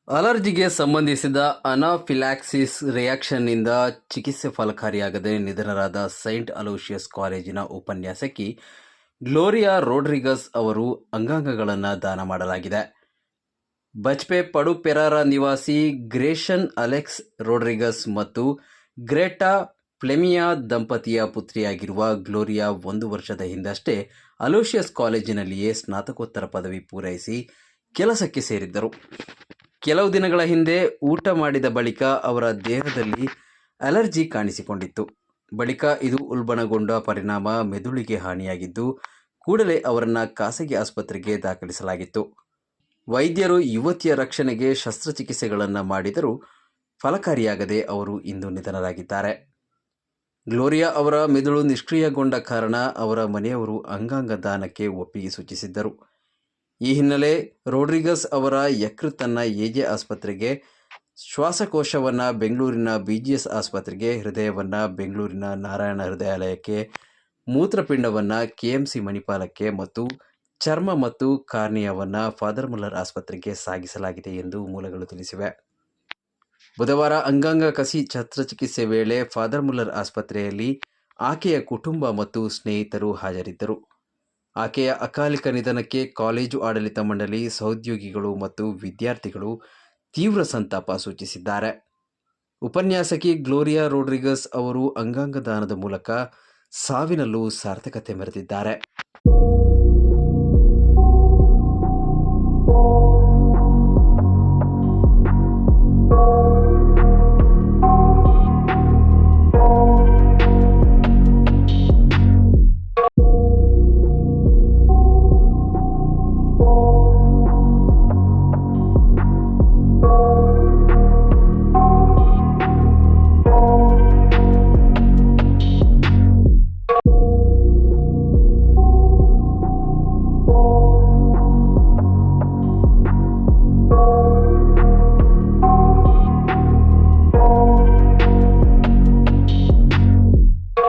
ಅಲರ್ಜಿಗೆ ಸಂಬಂಧಿಸಿದ ಅನಾಫಿಲಾಕ್ಸಿಸ್ ರಿಯಾಕ್ಷನ್ನಿಂದ ಚಿಕಿತ್ಸೆ ಫಲಕಾರಿಯಾಗದೆ ನಿಧನರಾದ ಸೈಂಟ್ ಅಲೋಷಿಯಸ್ ಕಾಲೇಜಿನ ಉಪನ್ಯಾಸಕಿ ಗ್ಲೋರಿಯಾ ರೋಡ್ರಿಗಸ್ ಅವರು ಅಂಗಾಂಗಗಳನ್ನು ದಾನ ಮಾಡಲಾಗಿದೆ. ಬಚ್ಪೆ ಪಡುಪೆರಾರ ನಿವಾಸಿ ಗ್ರೇಷನ್ ಅಲೆಕ್ಸ್ ರೋಡ್ರಿಗಸ್ ಮತ್ತು ಗ್ರೇಟಾ ಫ್ಲೆಮಿಯಾ ದಂಪತಿಯ ಪುತ್ರಿಯಾಗಿರುವ ಗ್ಲೋರಿಯಾ 1 ವರ್ಷದ ಹಿಂದಷ್ಟೇ ಅಲೋಷಿಯಸ್ ಕಾಲೇಜಿನಲ್ಲಿಯೇ ಸ್ನಾತಕೋತ್ತರ ಪದವಿ ಪೂರೈಸಿ ಕೆಲಸಕ್ಕೆ ಸೇರಿದ್ದರು. ಕೆಲವು ದಿನಗಳ ಹಿಂದೆ ಊಟ ಮಾಡಿದ ಬಳಿಕ ಅವರ ದೇಹದಲ್ಲಿ ಅಲರ್ಜಿ ಕಾಣಿಸಿಕೊಂಡಿತ್ತು. ಬಳಿಕ ಇದು ಉಲ್ಬಣಗೊಂಡ ಪರಿಣಾಮ ಮೆದುಳಿಗೆ ಹಾನಿಯಾಗಿದ್ದು, ಕೂಡಲೇ ಅವರನ್ನು ಖಾಸಗಿ ಆಸ್ಪತ್ರೆಗೆ ದಾಖಲಿಸಲಾಗಿತ್ತು. ವೈದ್ಯರು ಯುವತಿಯ ರಕ್ಷಣೆಗೆ ಶಸ್ತ್ರಚಿಕಿತ್ಸೆಗಳನ್ನು ಮಾಡಿದರೂ ಫಲಕಾರಿಯಾಗದೆ ಅವರು ಇಂದು ನಿಧನರಾಗಿದ್ದಾರೆ. ಗ್ಲೋರಿಯಾ ಅವರ ಮೆದುಳು ನಿಷ್ಕ್ರಿಯಗೊಂಡ ಕಾರಣ ಅವರ ಮನೆಯವರು ಅಂಗಾಂಗ ದಾನಕ್ಕೆ ಒಪ್ಪಿಗೆ ಸೂಚಿಸಿದ್ದರು. ಈ ಹಿನ್ನೆಲೆ ರೋಡ್ರಿಗಸ್ ಅವರ ಯಕೃತ್ತನ್ನು ಎಜೆ ಆಸ್ಪತ್ರೆಗೆ, ಶ್ವಾಸಕೋಶವನ್ನು ಬೆಂಗಳೂರಿನ BGS ಆಸ್ಪತ್ರೆಗೆ, ಹೃದಯವನ್ನು ಬೆಂಗಳೂರಿನ ನಾರಾಯಣ ಹೃದಯಾಲಯಕ್ಕೆ, ಮೂತ್ರಪಿಂಡವನ್ನು KMC ಮಣಿಪಾಲಕ್ಕೆ ಮತ್ತು ಚರ್ಮ ಮತ್ತು ಕಾರ್ನಿಯಾವನ್ನು ಫಾದರ್ ಮುಲ್ಲರ್ ಆಸ್ಪತ್ರೆಗೆ ಸಾಗಿಸಲಾಗಿದೆ ಎಂದು ಮೂಲಗಳು ತಿಳಿಸಿವೆ. ಬುಧವಾರ ಅಂಗಾಂಗ ಕಸಿ ಶಸ್ತ್ರಚಿಕಿತ್ಸೆ ವೇಳೆ ಫಾದರ್ ಮುಲ್ಲರ್ ಆಸ್ಪತ್ರೆಯಲ್ಲಿ ಆಕೆಯ ಕುಟುಂಬ ಮತ್ತು ಸ್ನೇಹಿತರು ಹಾಜರಿದ್ದರು. ಆಕೆಯ ಅಕಾಲಿಕ ನಿಧನಕ್ಕೆ ಕಾಲೇಜು ಆಡಳಿತ ಮಂಡಳಿ, ಸಹೋದ್ಯೋಗಿಗಳು ಮತ್ತು ವಿದ್ಯಾರ್ಥಿಗಳು ತೀವ್ರ ಸಂತಾಪ ಸೂಚಿಸಿದ್ದಾರೆ. ಉಪನ್ಯಾಸಕಿ ಗ್ಲೋರಿಯಾ ರೋಡ್ರಿಗಸ್ ಅವರು ಅಂಗಾಂಗ ದಾನದ ಮೂಲಕ ಸಾವಿನಲ್ಲೂ ಸಾರ್ಥಕತೆ ಮೆರೆದಿದ್ದಾರೆ.